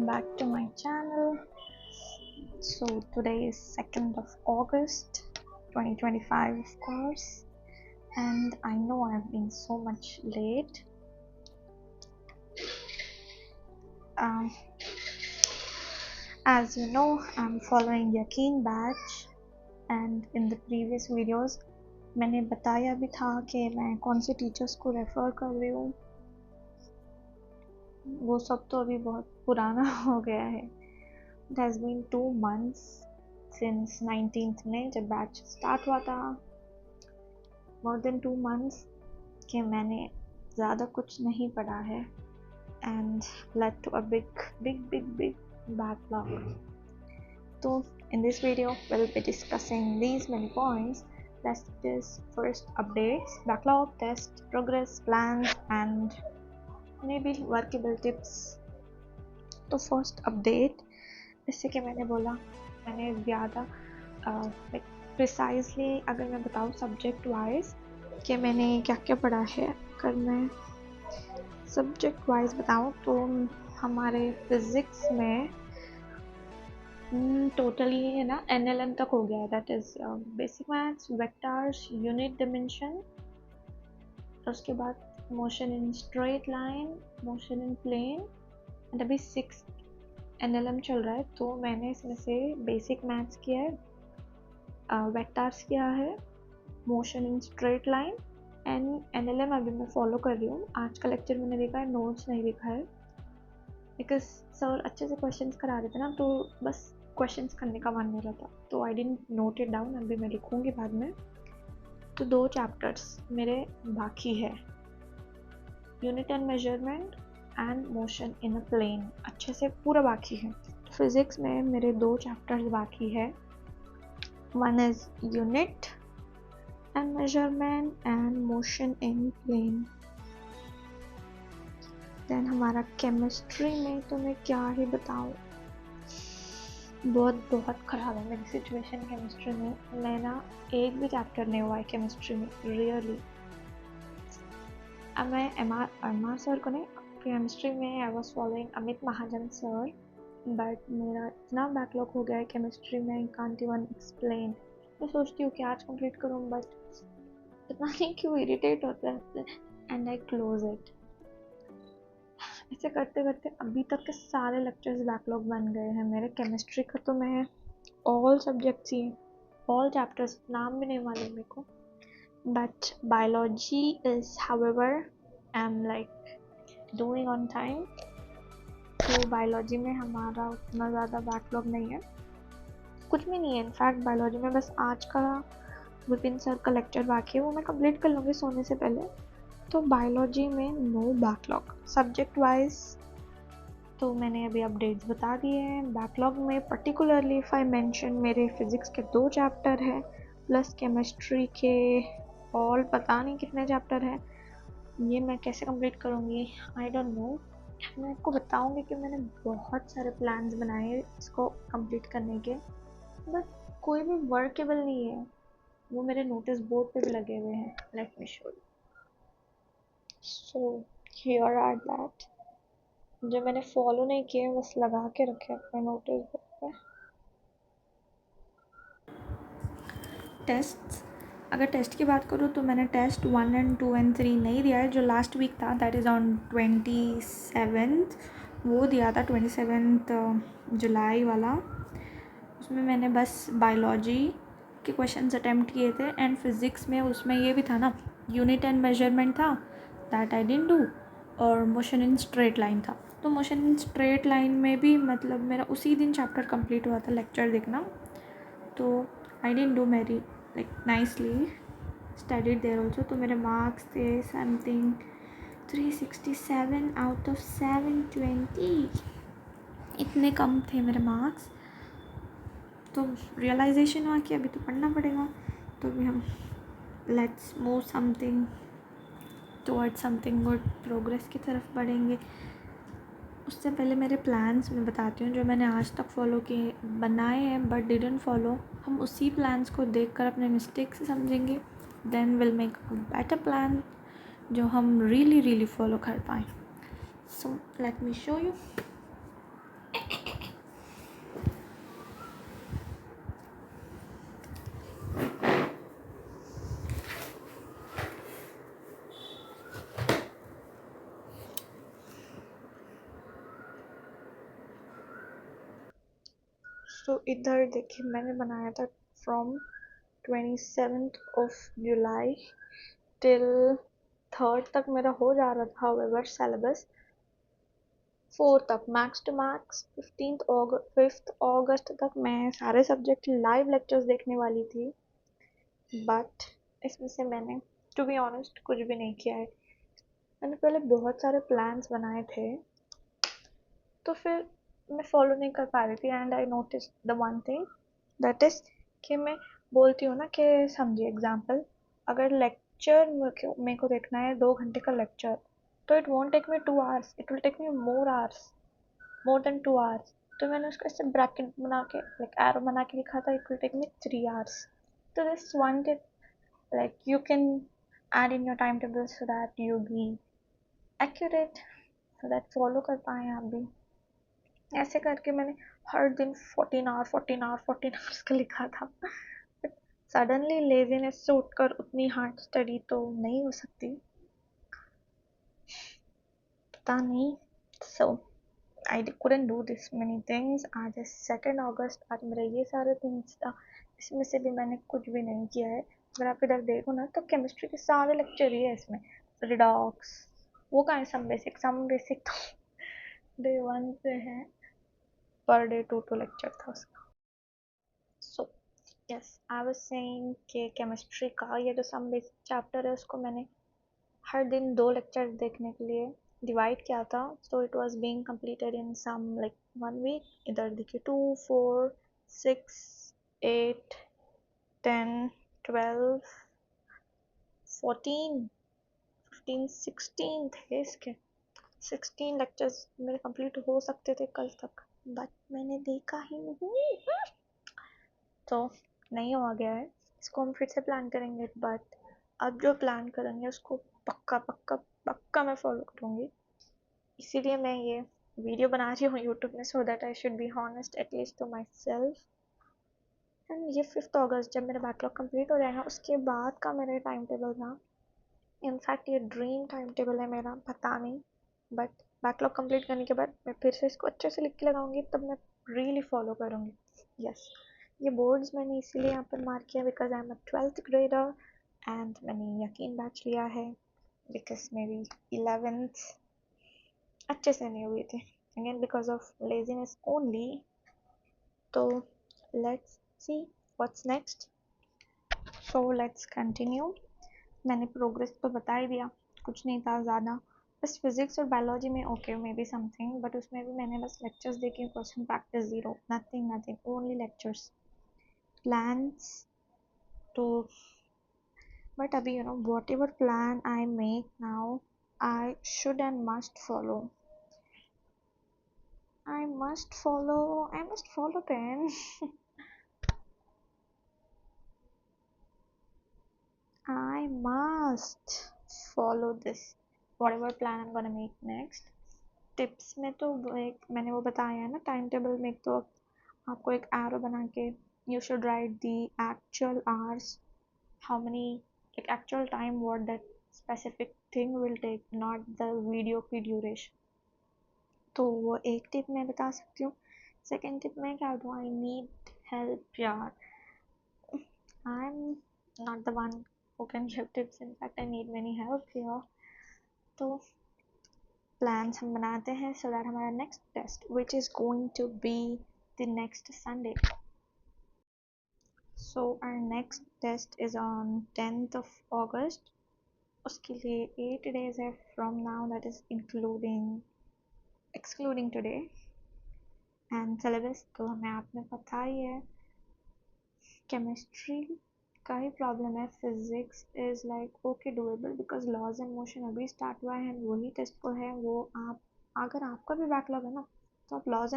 welcome back to my channel. So today is 2nd of August 2025, of course, and I know I've been so much late. As you know, I'm following Yaqeen batch, and in the previous videos मैंने बताया भी था कि मैं कौन से teachers को refer कर रही हूँ. वो सब तो अभी बहुत पुराना हो गया है. It has been 2 months since 19th में जब बैच स्टार्ट हुआ था. More than 2 months कि मैंने ज़्यादा कुछ नहीं पढ़ा है and led to a big backlog. So in this video we'll be discussing these many points. That is first updates, backlog, test, progress, plans and maybe workable tips. तो first update, जैसे कि मैंने बोला, मैंने ज़्यादा प्रिसाइजली अगर मैं बताऊँ सब्जेक्ट वाइज कि मैंने क्या क्या पढ़ा है, अगर मैं सब्जेक्ट वाइज बताऊँ तो हमारे फिज़िक्स में टोटली है ना NLM तक हो गया. That is basic maths, vectors, unit dimension. उसके बाद motion in straight line, motion in plane, and अभी 6 NLM चल रहा है. तो मैंने इसमें से बेसिक मैथ्स किया है, वेक्टर्स किया है, motion in straight line and NLM अभी मैं फॉलो कर रही हूँ. आज का लेक्चर मैंने देखा है, नोट्स नहीं देखा है बिकॉज सर अच्छे से क्वेश्चंस करा रहे थे ना, तो बस क्वेश्चंस करने का मन नहीं रहता, तो I didn't note it down. अभी मैं लिखूँगी बाद में. तो 2 चैप्टर्स मेरे बाकी है, unit and measurement and motion in a plane, अच्छे से पूरा बाकी है. फिज़िक्स में मेरे 2 चैप्टर्स बाकी है. One is unit and measurement and motion in plane. Then हमारा केमिस्ट्री में तो मैं क्या ही बताऊँ, बहुत ख़राब है मेरी सिचुएशन केमिस्ट्री में. मैं ना एक भी चैप्टर नहीं हुआ है केमिस्ट्री में, रियली. अब मैं एम आर सर को नहीं, केमिस्ट्री में I was following Amit Mahajan sir, but मेरा इतना बैकलॉग हो गया है केमिस्ट्री में, आई कांट इवन एक्सप्लेन. मैं सोचती हूँ कि आज कंप्लीट करूँ, बट पता नहीं क्यों इरिटेट होता है एंड आई क्लोज इट. ऐसे करते करते अभी तक के सारे लेक्चर्स बैकलॉग बन गए हैं मेरे. केमिस्ट्री का तो मैं ऑल सब्जेक्ट्स ही, ऑल चैप्टर्स नाम भी नहीं मालूम मेरे को. But biology is however I am like doing on time. तो बायोलॉजी में हमारा उतना ज़्यादा बैकलॉग नहीं है, कुछ भी नहीं है. इनफैक्ट बायोलॉजी में बस आज का विपिन सर का लेक्चर बाकी है, वो मैं कंप्लीट कर लूँगी सोने से पहले. तो बायोलॉजी में नो बैकलॉग. सब्जेक्ट वाइज तो मैंने अभी अपडेट्स बता दिए हैं. बैकलॉग में पर्टिकुलरली इफ़ आई मेंशन, मेरे फिज़िक्स के 2 चैप्टर हैं प्लस केमिस्ट्री के ऑल पता नहीं कितने चैप्टर हैं. ये मैं कैसे कंप्लीट करूँगी, आई डोंट नो. मैं आपको बताऊँगी कि मैंने बहुत सारे प्लान्स बनाए हैं इसको कंप्लीट करने के, बट कोई भी वर्केबल नहीं है. वो मेरे नोटिस बोर्ड पे भी लगे हुए हैं. Let me show you. So here are that, जो मैंने फॉलो नहीं किए बस लगा के रखे अपने नोटिस बोर्ड पे. टेस्ट, अगर टेस्ट की बात करूँ तो मैंने टेस्ट 1 and 2 and 3 नहीं दिया है. जो लास्ट वीक था दैट इज़ ऑन 27th, वो दिया था 27 जुलाई वाला. उसमें मैंने बस बायोलॉजी के क्वेश्चंस अटेम्प्ट किए थे एंड फिज़िक्स में उसमें ये भी था ना, यूनिट एंड मेजरमेंट था, दैट आई डिडंट डू. और मोशन इन स्ट्रेट लाइन था. तो मोशन इन स्ट्रेट लाइन में भी मतलब मेरा उसी दिन चैप्टर कंप्लीट हुआ था, लेक्चर देखना. तो आई डिडंट डू मेरी like nicely studied there also. तो मेरे मार्क्स थे समथिंग 367 आउट ऑफ 720, इतने कम थे मेरे मार्क्स. तो रियलाइजेशन हुआ कि अभी तो पढ़ना पड़ेगा. तो अभी हम let's move something towards something good, progress की तरफ बढ़ेंगे. उससे पहले मेरे प्लान्स मैं बताती हूँ जो मैंने आज तक फॉलो किए, बनाए हैं बट डिडंट फॉलो. हम उसी प्लान्स को देखकर अपने मिस्टेक्स से समझेंगे, then will make a better plan जो हम रियली फॉलो कर पाएँ. So let me show you. तो इधर देखिए मैंने बनाया था from 27th of July till 3rd तक मेरा हो जा रहा था हाउएवर सिलेबस 4 तक मैक्स टू मैक्स 5th अगस्त तक मैं सारे सब्जेक्ट लाइव लेक्चर्स देखने वाली थी बट इसमें से मैंने टू बी ऑनेस्ट कुछ भी नहीं किया है। मैंने पहले बहुत सारे प्लान्स बनाए थे तो फिर मैं फॉलो नहीं कर पा रही थी and I notice the one thing that is कि मैं बोलती हूँ ना कि समझिए एग्जाम्पल अगर लेक्चर मेरे को देखना है 2 घंटे का लेक्चर तो it won't take me 2 hours, it will take me more than 2 hours। तो मैंने उसका ऐसे ब्रैकेट बना के लाइक एरो बना के लिखा था it will take me 3 hours। तो this one like you can add in your timetable so that you be accurate so that follow कर पाए आप भी। ऐसे करके मैंने हर दिन 14 hours का लिखा था बट सडनली लेजीनेस से उठकर उतनी हार्ड स्टडी तो नहीं हो सकती, पता नहीं। सो आई couldn't do this many things। आज 2nd August, आज मेरा ये सारे थिंग्स था, इसमें से भी मैंने कुछ भी नहीं किया है। अगर आप इधर देखो ना तो केमिस्ट्री के सारे लेक्चर ही है इसमें। रिडॉक्स वो कहाँ है, सम बेसिक तो डे 1 से है, पर डे 2 लेक्चर था उसका। So yes I was saying कि केमिस्ट्री का ये जो सम बेसिक चैप्टर है उसको मैंने हर दिन 2 लेक्चर देखने के लिए डिवाइड किया था। So it was being completed in some like 1 week. इधर देखिए 2 4 6 8 10 12 14 15 16 थे इसके। 16 लेक्चर्स मेरे कंप्लीट हो सकते थे कल तक बट मैंने देखा ही नहीं तो नहीं हो गया है। इसको हम फिर से प्लान करेंगे बट अब जो प्लान करेंगे उसको पक्का पक्का पक्का मैं फॉलो करूँगी। इसीलिए मैं ये वीडियो बना रही हूँ यूट्यूब में so that I should be honest at least to myself. एंड ये 5th August जब मेरा बैकलॉग कंप्लीट हो जाएगा उसके बाद का मेरा टाइम टेबल था। इनफैक्ट ये ड्रीम टाइम टेबल है मेरा, पता नहीं बट बैकलॉग कंप्लीट करने के बाद मैं फिर से इसको अच्छे से लिख के लगाऊंगी तब मैं रियली फॉलो करूँगी। यस ये बोर्ड्स मैंने इसीलिए यहाँ पर मार्क किया because I am a 12th grader and मैंने यकीन बैच लिया है बिकॉज मेरी 11th अच्छे से नहीं हुई थी again because of laziness only. तो let's see what's next. So let's continue. मैंने प्रोग्रेस तो बता ही दिया, कुछ नहीं था ज़्यादा, बस फिजिक्स और बायोलॉजी में okay may be something but उसमें भी मैंने बस लेक्चर्स देखे, question practice zero, nothing only lectures plans. तो बट अभी you know what ever plan I make now I should and must follow. I must follow then I must follow this whatever plan I'm gonna make next। Tips में तो एक मैंने वो बताया है ना टाइम टेबल में, तो आपको एक एरो बना के you should write the actual hours, how many like actual time what that specific thing will take, not the video की ड्यूरेशन। तो वो एक टिप मैं बता सकती हूँ। सेकेंड टिप में क्या दूँ, आई नीड हेल्प यार, I am not the one who can give tips, in fact I need many help here। तो प्लान्स हम बनाते हैं सो दैट हमारा next test which is going to be the next Sunday. So our next test is on 10th of August। उसके लिए 8 days है from now, that is excluding today. And syllabus तो हमें आपने पता ही है, केमिस्ट्री का ही प्रॉब्लम है, physics is like okay doable because laws and motion अभी स्टार्ट हुआ है, वही टेस्ट को है वो। आप अगर आपका भी बैकलॉग है ना तो आप लॉज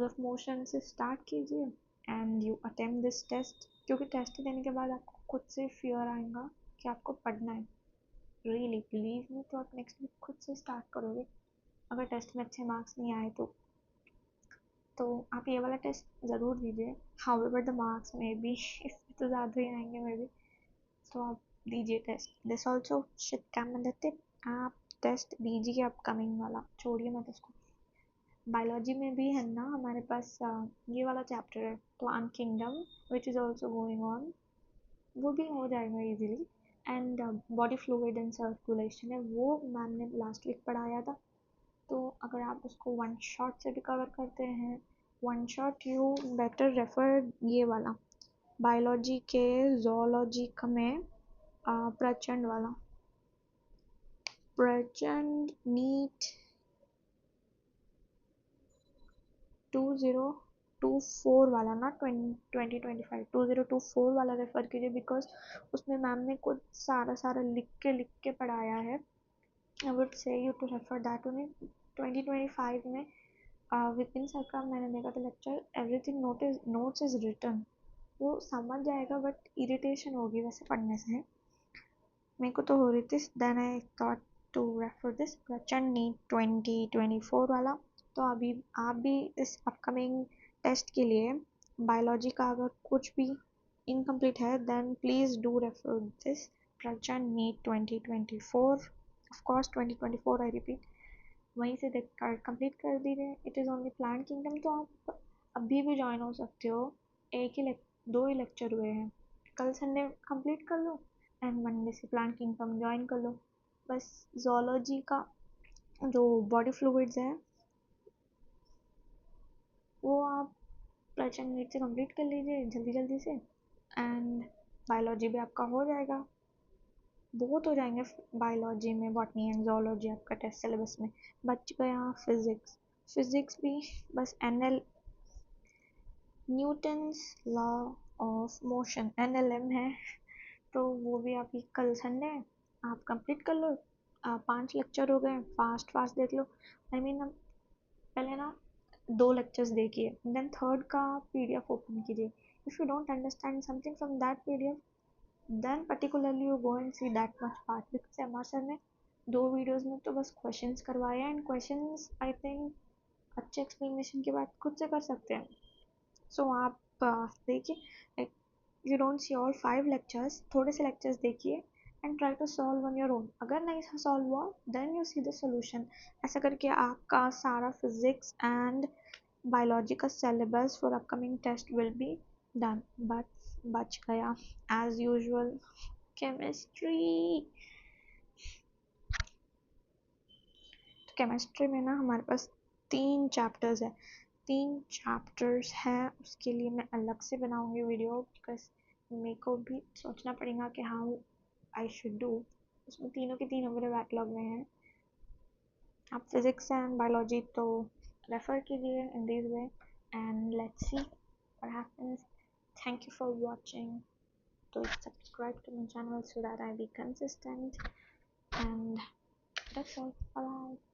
ऑफ मोशन से स्टार्ट कीजिए and you attempt this test, क्योंकि टेस्ट देने के बाद आपको खुद से फियर आएगा कि आपको पढ़ना है। रियली बिलीव मी, तो आप नेक्स्ट वीक खुद से स्टार्ट करोगे। अगर टेस्ट में अच्छे मार्क्स नहीं आए तो आप ये वाला टेस्ट ज़रूर दीजिए। हाउएवर द मार्क्स में भी इसमें तो ज़्यादा ही आएंगे मे बी, तो आप दीजिए टेस्ट। दिस ऑल्सो शिट कैम टिप, आप टेस्ट दीजिए अपकमिंग वाला, छोड़िए मत उसको। बायोलॉजी में भी है ना हमारे पास ये वाला चैप्टर है plant kingdom which is also going on, वो भी हो जाएगा easily. And body fluid and circulation है, वो मैम ने लास्ट वीक पढ़ाया था, तो अगर आप उसको वन शॉट से भी कवर करते हैं, one shot you better refer ये वाला बायोलॉजी के जोलॉजी में प्रचंड वाला, प्रचंड नीट 2024 वाला ना 2025 2024 वाला रेफर कीजिए, बिकॉज उसमें मैम ने कुछ सारा सारा लिख के पढ़ाया है। I would say you to refer that only. 2025 में विपिन सर का मैंने देखा था lecture, everything notes is written, वो समझ जाएगा बट इरिटेशन होगी वैसे पढ़ने से, मेरे को तो हो रही थी। Then I thought to refer this Prachand NEET 2024 वाला। तो अभी आप भी इस अपकमिंग टेस्ट के लिए बायोलॉजी का अगर कुछ भी इनकम्प्लीट है then please do refer this Prachand NEET 2024, of course 2024 I repeat, वहीं से देख कर कंप्लीट कर दीजिए। It is only plant kingdom, तो आप अभी भी ज्वाइन हो सकते हो, एक ही दो ही लेक्चर हुए हैं, कल संडे कंप्लीट कर लो एंड मंडे से प्लांट किंगडम ज्वाइन कर लो। बस जोलॉजी का जो बॉडी फ्लूइड्स है वो आप प्रचंड नीट से कंप्लीट कर लीजिए जल्दी जल्दी से, एंड बायोलॉजी भी आपका हो जाएगा, बहुत हो जाएंगे बायोलॉजी में, बॉटनी एंड जोलॉजी आपका टेस्ट सिलेबस में। बच गया फिजिक्स, फिजिक्स भी बस NL Newton's law of motion NLM है, तो वो भी आपकी कल संडे है, आप कंप्लीट कर लो। 5 लेक्चर हो गए, फास्ट फास्ट देख लो। आई मीन पहले ना 2 लेक्चर्स देखिए, देन थर्ड का पीडीएफ ओपन कीजिए। If you don't understand something from that PDF then particularly you go and see that much part, because M R sir ने 2 videos में तो बस क्वेश्चंस करवाए हैं, एंड क्वेश्चंस आई थिंक अच्छे explanation के बाद खुद से कर सकते हैं। सो आप देखिए, you don't see all 5 lectures, थोड़े से लेक्चर्स देखिए and try to solve on your own. अगर नहीं सॉल्व हुआ then you see the solution. ऐसा करके आपका सारा फिजिक्स एंड बायोलॉजी का syllabus for upcoming test will be done. But बच गया एज यूजुअल केमिस्ट्री। तो केमिस्ट्री में ना हमारे पास 3 चैप्टर्स है, 3 चैप्टर्स हैं, उसके लिए मैं अलग से बनाऊंगी वीडियो, बिकॉज मेरे को भी सोचना पड़ेगा कि हाउ आई शुड डू। उसमें तीनों के तीनों मेरे बैकलॉग में हैं। आप फिजिक्स एंड बायोलॉजी तो रेफर कीजिए in this way and let's see what happens. Thank you for watching, तो subscribe to my channel so that I be consistent, and that's all. Bye.